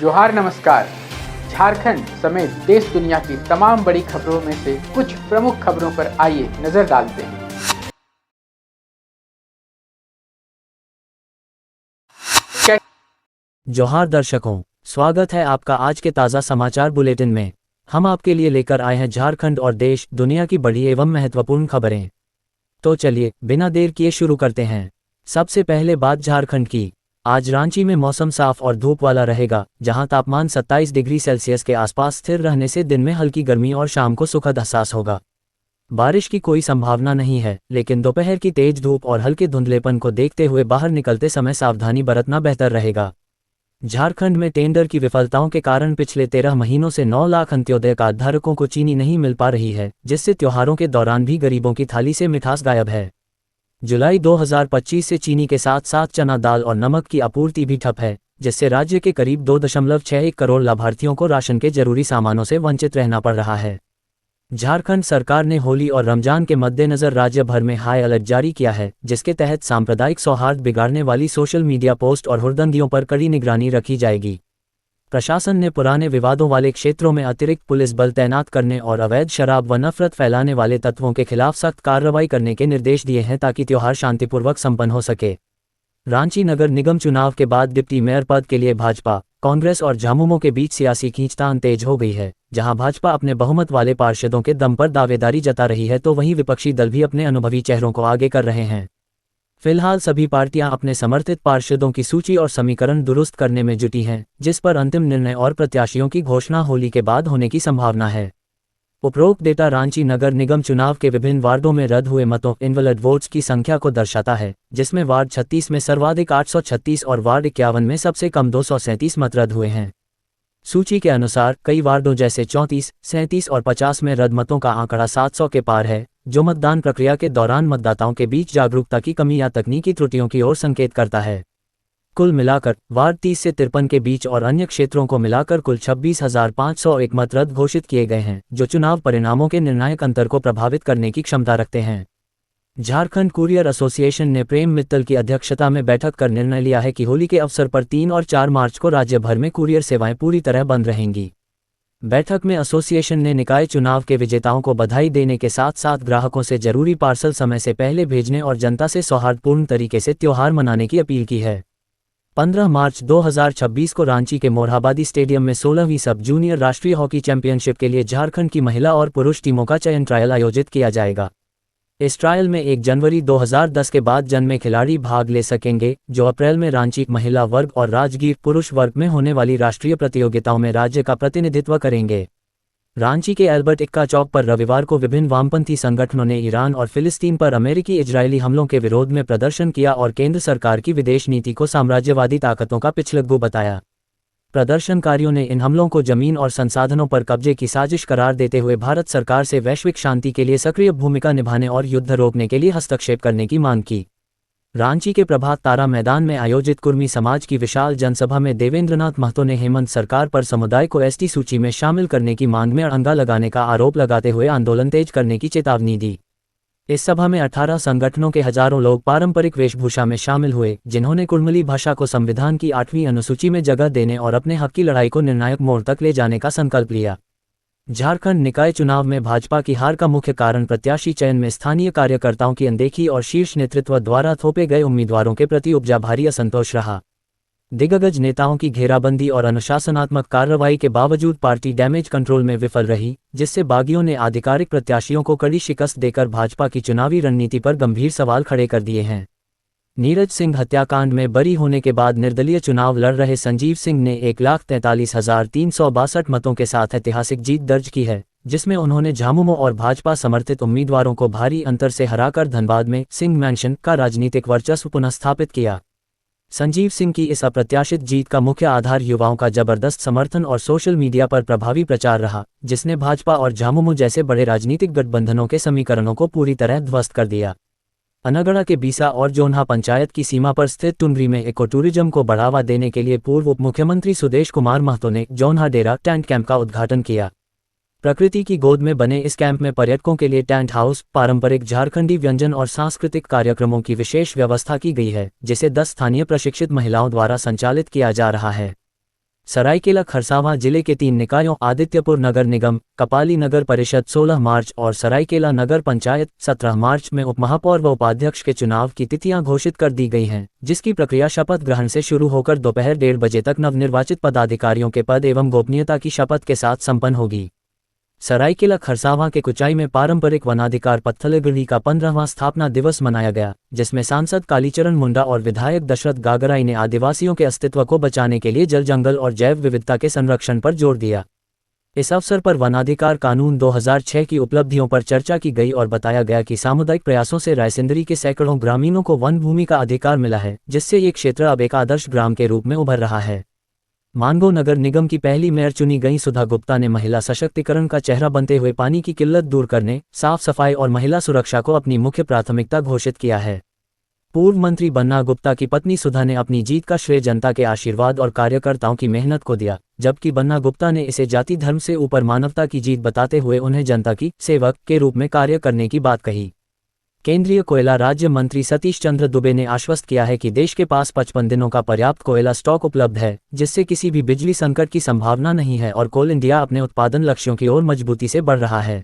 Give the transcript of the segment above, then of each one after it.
जोहार नमस्कार। झारखंड समेत देश दुनिया की तमाम बड़ी खबरों में से कुछ प्रमुख खबरों पर आइए नजर डालते हैं। जोहार दर्शकों, स्वागत है आपका आज के ताज़ा समाचार बुलेटिन में। हम आपके लिए लेकर आए हैं झारखंड और देश दुनिया की बड़ी एवं महत्वपूर्ण खबरें। तो चलिए बिना देर किए शुरू करते हैं। सबसे पहले बात झारखंड की। आज रांची में मौसम साफ और धूप वाला रहेगा, जहां तापमान 27 डिग्री सेल्सियस के आसपास स्थिर रहने से दिन में हल्की गर्मी और शाम को सुखद एहसास होगा। बारिश की कोई संभावना नहीं है, लेकिन दोपहर की तेज धूप और हल्के धुंधलेपन को देखते हुए बाहर निकलते समय सावधानी बरतना बेहतर रहेगा। झारखंड में टेंडर की विफलताओं के कारण पिछले 13 महीनों से 9 लाख अंत्योदय कार्ड धारकों को चीनी नहीं मिल पा रही है, जिससे त्योहारों के दौरान भी गरीबों की थाली से मिठास गायब है। जुलाई 2025 से चीनी के साथ साथ चना दाल और नमक की आपूर्ति भी ठप है, जिससे राज्य के करीब 2.61 करोड़ लाभार्थियों को राशन के जरूरी सामानों से वंचित रहना पड़ रहा है। झारखंड सरकार ने होली और रमजान के मद्देनजर राज्य भर में हाई अलर्ट जारी किया है, जिसके तहत सांप्रदायिक सौहार्द बिगाड़ने वाली सोशल मीडिया पोस्ट और हुड़दंगियों पर कड़ी निगरानी रखी जाएगी। प्रशासन ने पुराने विवादों वाले क्षेत्रों में अतिरिक्त पुलिस बल तैनात करने और अवैध शराब व नफरत फैलाने वाले तत्वों के खिलाफ सख्त कार्रवाई करने के निर्देश दिए हैं, ताकि त्योहार शांतिपूर्वक संपन्न हो सके। रांची नगर निगम चुनाव के बाद डिप्टी मेयर पद के लिए भाजपा, कांग्रेस और झामुमो के बीच सियासी खींचतान तेज हो गई है। जहां भाजपा अपने बहुमत वाले पार्षदों के दम पर दावेदारी जता रही है, तो वहीं विपक्षी दल भी अपने अनुभवी चेहरों को आगे कर रहे हैं। फिलहाल सभी पार्टियां अपने समर्थित पार्षदों की सूची और समीकरण दुरुस्त करने में जुटी हैं, जिस पर अंतिम निर्णय और प्रत्याशियों की घोषणा होली के बाद होने की संभावना है। उपरोक्त डेटा रांची नगर निगम चुनाव के विभिन्न वार्डों में रद्द हुए मतों इनवैलिड वोट्स की संख्या को दर्शाता है, जिसमें वार्ड 36 में सर्वाधिक 836 और वार्ड 51 में सबसे कम 237 मत रद्द हुए हैं। सूची के अनुसार कई वार्डों जैसे 34, 37 और 50 में रद्द मतों का आंकड़ा 700 के पार है, जो मतदान प्रक्रिया के दौरान मतदाताओं के बीच जागरूकता की कमी या तकनीकी त्रुटियों की ओर संकेत करता है। कुल मिलाकर वार्ड 30 से 53 के बीच और अन्य क्षेत्रों को मिलाकर कुल 26,501 मत रद्द घोषित किए गए हैं, जो चुनाव परिणामों के निर्णायक अंतर को प्रभावित करने की क्षमता रखते हैं। झारखंड कुरियर एसोसिएशन ने प्रेम मित्तल की अध्यक्षता में बैठक कर निर्णय लिया है कि होली के अवसर पर 3 और 4 मार्च को राज्य भर में कुरियर सेवाएं पूरी तरह बंद रहेंगी। बैठक में एसोसिएशन ने निकाय चुनाव के विजेताओं को बधाई देने के साथ साथ ग्राहकों से जरूरी पार्सल समय से पहले भेजने और जनता से सौहार्दपूर्ण तरीके से त्योहार मनाने की अपील की है। 15 मार्च 2026 को रांची के मोरहाबादी स्टेडियम में 16वीं सब जूनियर राष्ट्रीय हॉकी चैंपियनशिप के लिए झारखंड की महिला और पुरुष टीमों का चयन ट्रायल आयोजित किया जाएगा। इस ट्रायल में 1 जनवरी 2010 के बाद जन्मे खिलाड़ी भाग ले सकेंगे, जो अप्रैल में रांची महिला वर्ग और राजगीर पुरुष वर्ग में होने वाली राष्ट्रीय प्रतियोगिताओं में राज्य का प्रतिनिधित्व करेंगे। रांची के एल्बर्ट इक्का चौक पर रविवार को विभिन्न वामपंथी संगठनों ने ईरान और फिलिस्तीन पर अमेरिकी इजरायली हमलों के विरोध में प्रदर्शन किया और केंद्र सरकार की विदेश नीति को साम्राज्यवादी ताकतों का पिछलग्गू बताया। प्रदर्शनकारियों ने इन हमलों को जमीन और संसाधनों पर कब्जे की साजिश करार देते हुए भारत सरकार से वैश्विक शांति के लिए सक्रिय भूमिका निभाने और युद्ध रोकने के लिए हस्तक्षेप करने की मांग की। रांची के प्रभात तारा मैदान में आयोजित कुर्मी समाज की विशाल जनसभा में देवेंद्रनाथ महतो ने हेमंत सरकार पर समुदाय को एसटी सूची में शामिल करने की मांग में अड़ंगा लगाने का आरोप लगाते हुए आंदोलन तेज करने की चेतावनी दी। इस सभा में 18 संगठनों के हजारों लोग पारंपरिक वेशभूषा में शामिल हुए, जिन्होंने कुड़मली भाषा को संविधान की 8वीं अनुसूची में जगह देने और अपने हक की लड़ाई को निर्णायक मोड़ तक ले जाने का संकल्प लिया। झारखंड निकाय चुनाव में भाजपा की हार का मुख्य कारण प्रत्याशी चयन में स्थानीय कार्यकर्ताओं की अनदेखी और शीर्ष नेतृत्व द्वारा थोपे गए उम्मीदवारों के प्रति उपजा भारी असंतोष रहा। दिग्गज नेताओं की घेराबंदी और अनुशासनात्मक कार्रवाई के बावजूद पार्टी डैमेज कंट्रोल में विफल रही, जिससे बागियों ने आधिकारिक प्रत्याशियों को कड़ी शिकस्त देकर भाजपा की चुनावी रणनीति पर गंभीर सवाल खड़े कर दिए हैं। नीरज सिंह हत्याकांड में बरी होने के बाद निर्दलीय चुनाव लड़ रहे संजीव सिंह ने 1,43,362 मतों के साथ ऐतिहासिक जीत दर्ज की है, जिसमें उन्होंने झामुमो और भाजपा समर्थित उम्मीदवारों को भारी अंतर से हराकर धनबाद में सिंह मैंशन का राजनीतिक वर्चस्व पुनः किया। संजीव सिंह की इस अप्रत्याशित जीत का मुख्य आधार युवाओं का जबरदस्त समर्थन और सोशल मीडिया पर प्रभावी प्रचार रहा, जिसने भाजपा और झामुमो जैसे बड़े राजनीतिक गठबंधनों के समीकरणों को पूरी तरह ध्वस्त कर दिया। अनगढ़ा के बीसा और जोन्हा पंचायत की सीमा पर स्थित टुंडरी में इको टूरिज्म को बढ़ावा देने के लिए पूर्व उप मुख्यमंत्री सुदेश कुमार महतो ने जोन्हा डेरा टेंट कैंप का उद्घाटन किया। प्रकृति की गोद में बने इस कैंप में पर्यटकों के लिए टेंट हाउस, पारंपरिक झारखंडी व्यंजन और सांस्कृतिक कार्यक्रमों की विशेष व्यवस्था की गई है, जिसे 10 स्थानीय प्रशिक्षित महिलाओं द्वारा संचालित किया जा रहा है। सरायकेला खरसावां जिले के 3 निकायों आदित्यपुर नगर निगम, कपाली नगर परिषद 16 मार्च और सरायकेला नगर पंचायत 17 मार्च में उपमहापौर व उपाध्यक्ष के चुनाव की तिथियां घोषित कर दी गई हैं, जिसकी प्रक्रिया शपथ ग्रहण से शुरू होकर दोपहर 1:30 बजे तक नवनिर्वाचित पदाधिकारियों के पद एवं गोपनीयता की शपथ के साथ संपन्न होगी। सरायकेला खरसावां के कुचाई में पारंपरिक वनाधिकार पत्थलगढ़ी का 15वां स्थापना दिवस मनाया गया, जिसमें सांसद कालीचरण मुंडा और विधायक दशरथ गागराई ने आदिवासियों के अस्तित्व को बचाने के लिए जल जंगल और जैव विविधता के संरक्षण पर जोर दिया। इस अवसर पर वनाधिकार कानून 2006 की उपलब्धियों पर चर्चा की गई और बताया गया कि सामुदायिक प्रयासों से रायसिंदरी के सैकड़ों ग्रामीणों को वन भूमि का अधिकार मिला है, जिससे ये क्षेत्र अब एक आदर्श ग्राम के रूप में उभर रहा है। मानगो नगर निगम की पहली मेयर चुनी गई सुधा गुप्ता ने महिला सशक्तिकरण का चेहरा बनते हुए पानी की किल्लत दूर करने, साफ सफाई और महिला सुरक्षा को अपनी मुख्य प्राथमिकता घोषित किया है। पूर्व मंत्री बन्ना गुप्ता की पत्नी सुधा ने अपनी जीत का श्रेय जनता के आशीर्वाद और कार्यकर्ताओं की मेहनत को दिया, जबकि बन्ना गुप्ता ने इसे जाति धर्म से ऊपर मानवता की जीत बताते हुए उन्हें जनता की सेवक के रूप में कार्य करने की बात कही। केंद्रीय कोयला राज्य मंत्री सतीश चंद्र दुबे ने आश्वस्त किया है कि देश के पास 55 दिनों का पर्याप्त कोयला स्टॉक उपलब्ध है, जिससे किसी भी बिजली संकट की संभावना नहीं है और कोल इंडिया अपने उत्पादन लक्ष्यों की ओर मजबूती से बढ़ रहा है।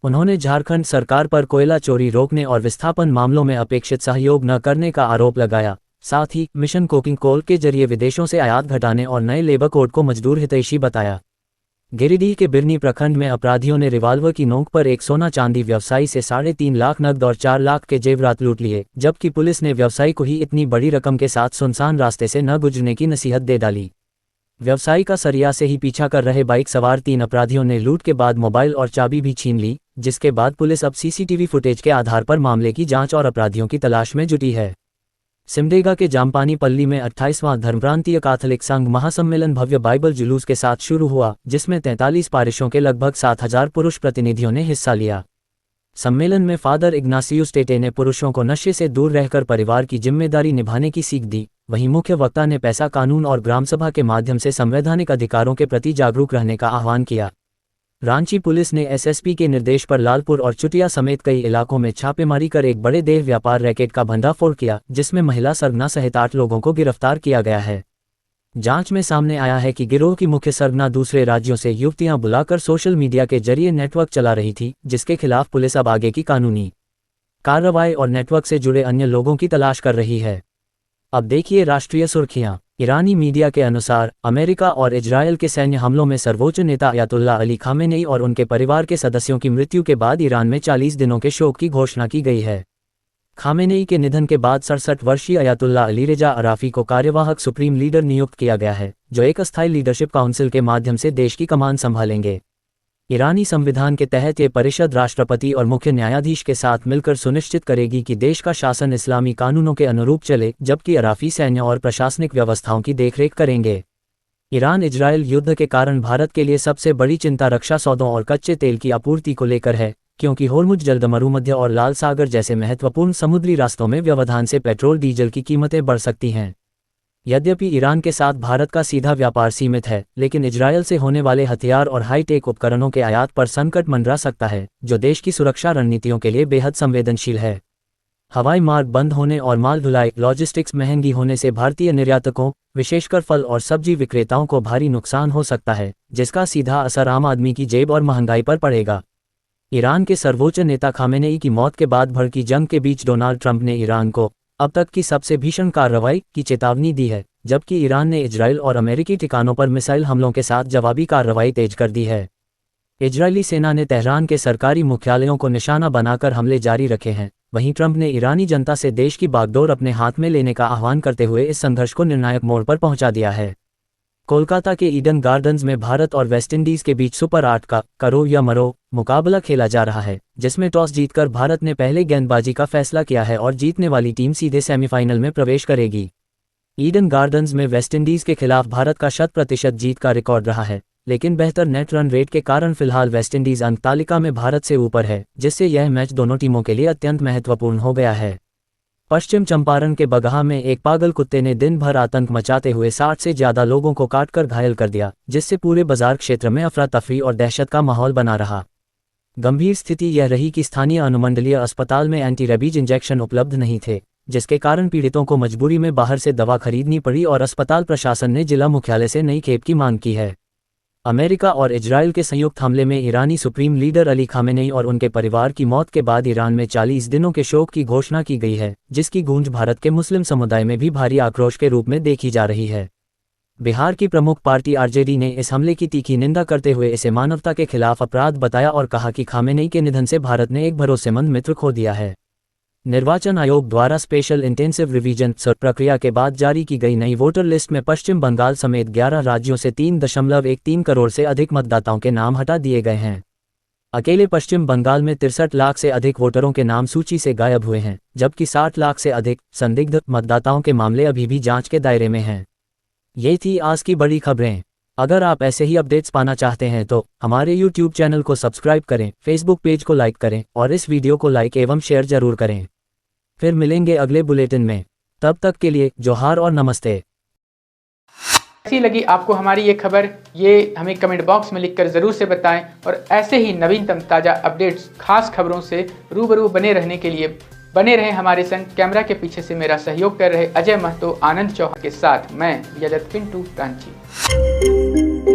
उन्होंने झारखंड सरकार पर कोयला चोरी रोकने और विस्थापन मामलों में अपेक्षित सहयोग न करने का आरोप लगाया। साथ ही मिशन कोकिंग कोल के जरिए विदेशों से आयात घटाने और नए लेबर कोड को मजदूर हितैषी बताया। गिरिडीह के बिरनी प्रखंड में अपराधियों ने रिवाल्वर की नोक पर एक सोना चांदी व्यवसायी से 3.5 लाख नकद और 4 लाख के जेवरात लूट लिए, जबकि पुलिस ने व्यवसायी को ही इतनी बड़ी रकम के साथ सुनसान रास्ते से न गुजरने की नसीहत दे डाली। व्यवसायी का सरिया से ही पीछा कर रहे बाइक सवार 3 अपराधियों ने लूट के बाद मोबाइल और चाबी भी छीन ली, जिसके बाद पुलिस अब सीसीटीवी फुटेज के आधार पर मामले की जांच और अपराधियों की तलाश में जुटी है। सिमडेगा के जामपानी पल्ली में 28वां धर्मप्रांतीय कैथोलिक संघ महासम्मेलन भव्य बाइबल जुलूस के साथ शुरू हुआ, जिसमें 43 पारिशों के लगभग 7,000 पुरुष प्रतिनिधियों ने हिस्सा लिया। सम्मेलन में फादर इग्नासियुस टेटे ने पुरुषों को नशे से दूर रहकर परिवार की जिम्मेदारी निभाने की सीख दी। वहीं मुख्य वक्ता ने पैसा कानून और ग्रामसभा के माध्यम से संवैधानिक अधिकारों के प्रति जागरूक रहने का आह्वान किया। रांची पुलिस ने एसएसपी के निर्देश पर लालपुर और चुटिया समेत कई इलाकों में छापेमारी कर एक बड़े देह व्यापार रैकेट का भंडाफोड़ किया, जिसमें महिला सरगना सहित 8 लोगों को गिरफ्तार किया गया है। जांच में सामने आया है कि गिरोह की मुख्य सरगना दूसरे राज्यों से युवतियां बुलाकर सोशल मीडिया के जरिए नेटवर्क चला रही थी, जिसके खिलाफ पुलिस अब आगे की कानूनी कार्रवाई और नेटवर्क से जुड़े अन्य लोगों की तलाश कर रही है। अब देखिए राष्ट्रीय सुर्खियां। ईरानी मीडिया के अनुसार अमेरिका और इजरायल के सैन्य हमलों में सर्वोच्च नेता अयातुल्ला अली खामेनेई और उनके परिवार के सदस्यों की मृत्यु के बाद ईरान में 40 दिनों के शोक की घोषणा की गई है। खामेनेई के निधन के बाद 67 वर्षीय अयातुल्ला अली रेजा अराफी को कार्यवाहक सुप्रीम लीडर नियुक्त किया गया है, जो एक अस्थायी लीडरशिप काउंसिल के माध्यम से देश की कमान संभालेंगे। ईरानी संविधान के तहत ये परिषद राष्ट्रपति और मुख्य न्यायाधीश के साथ मिलकर सुनिश्चित करेगी कि देश का शासन इस्लामी कानूनों के अनुरूप चले, जबकि अराफी सैन्य और प्रशासनिक व्यवस्थाओं की देखरेख करेंगे। ईरान इजरायल युद्ध के कारण भारत के लिए सबसे बड़ी चिंता रक्षा सौदों और कच्चे तेल की आपूर्ति को लेकर है, क्योंकि होर्मुज जलदमरूमध्य और लाल सागर जैसे महत्वपूर्ण समुद्री रास्तों में व्यवधान से पेट्रोल डीजल की कीमतें बढ़ सकती हैं। यद्यपि ईरान के साथ भारत का सीधा व्यापार सीमित है, लेकिन इजरायल से होने वाले हथियार और हाईटेक उपकरणों के आयात पर संकट मंडरा सकता है, जो देश की सुरक्षा रणनीतियों के लिए बेहद संवेदनशील है। हवाई मार्ग बंद होने और माल ढुलाई लॉजिस्टिक्स महंगी होने से भारतीय निर्यातकों, विशेषकर फल और सब्जी विक्रेताओं को भारी नुकसान हो सकता है, जिसका सीधा असर आम आदमी की जेब और महंगाई पर पड़ेगा। ईरान के सर्वोच्च नेता खामेनेई की मौत के बाद भड़की जंग के बीच डोनाल्ड ट्रंप ने ईरान को अब तक की सबसे भीषण कार्रवाई की चेतावनी दी है, जबकि ईरान ने इजरायल और अमेरिकी ठिकानों पर मिसाइल हमलों के साथ जवाबी कार्रवाई तेज कर दी है। इजरायली सेना ने तेहरान के सरकारी मुख्यालयों को निशाना बनाकर हमले जारी रखे हैं। वहीं ट्रंप ने ईरानी जनता से देश की बागडोर अपने हाथ में लेने का आह्वान करते हुए इस संघर्ष को निर्णायक मोड़ पर पहुंचा दिया है। कोलकाता के ईडन गार्डन्स में भारत और वेस्टइंडीज के बीच सुपर 8 का करो या मरो मुकाबला खेला जा रहा है, जिसमें टॉस जीतकर भारत ने पहले गेंदबाजी का फैसला किया है और जीतने वाली टीम सीधे सेमीफाइनल में प्रवेश करेगी। ईडन गार्डन्स में वेस्टइंडीज के खिलाफ भारत का 100% जीत का रिकॉर्ड रहा है, लेकिन बेहतर नेट रन रेट के कारण फिलहाल वेस्टइंडीज अंक तालिका में भारत से ऊपर है, जिससे यह मैच दोनों टीमों के लिए अत्यंत महत्वपूर्ण हो गया है। पश्चिम चंपारण के बगहा में एक पागल कुत्ते ने दिन भर आतंक मचाते हुए 60 से ज्यादा लोगों को काटकर घायल कर दिया, जिससे पूरे बाजार क्षेत्र में अफरा तफरी और दहशत का माहौल बना रहा। गंभीर स्थिति यह रही कि स्थानीय अनुमंडलीय अस्पताल में एंटी रेबीज इंजेक्शन उपलब्ध नहीं थे, जिसके कारण पीड़ितों को मजबूरी में बाहर से दवा खरीदनी पड़ी और अस्पताल प्रशासन ने जिला मुख्यालय से नई खेप की मांग की है। अमेरिका और इजराइल के संयुक्त हमले में ईरानी सुप्रीम लीडर अली खामेनेई और उनके परिवार की मौत के बाद ईरान में 40 दिनों के शोक की घोषणा की गई है, जिसकी गूंज भारत के मुस्लिम समुदाय में भी भारी आक्रोश के रूप में देखी जा रही है। बिहार की प्रमुख पार्टी आरजेडी ने इस हमले की तीखी निंदा करते हुए इसे मानवता के खिलाफ अपराध बताया और कहा कि खामेनेई के निधन से भारत ने एक भरोसेमंद मित्र खो दिया है। निर्वाचन आयोग द्वारा स्पेशल इंटेंसिव रिवीजन प्रक्रिया के बाद जारी की गई नई वोटर लिस्ट में पश्चिम बंगाल समेत 11 राज्यों से 3.13 करोड़ से अधिक मतदाताओं के नाम हटा दिए गए हैं। अकेले पश्चिम बंगाल में 63 लाख से अधिक वोटरों के नाम सूची से गायब हुए हैं, जबकि 60 लाख से अधिक संदिग्ध मतदाताओं के मामले अभी भी जांच के दायरे में हैं। ये थी आज की बड़ी खबरें। अगर आप ऐसे ही अपडेट्स पाना चाहते हैं तो हमारे YouTube चैनल को सब्सक्राइब करें, Facebook पेज को लाइक करें और इस वीडियो को लाइक एवं शेयर जरूर करें। फिर मिलेंगे अगले बुलेटिन में, तब तक के लिए जोहार और नमस्ते। कैसी लगी आपको हमारी ये खबर, ये हमें कमेंट बॉक्स में लिखकर ज़रूर से बताएं और ऐसे ही नवीनतम ताज़ा अपडेट्स, खास खबरों से रूबरू बने रहने के लिए बने रहें हमारे संग। कैमरा के पीछे से मेरा सहयोग कर रहे अजय महतो, आनंद चौहान के साथ मैं यदत पिंटू रांची।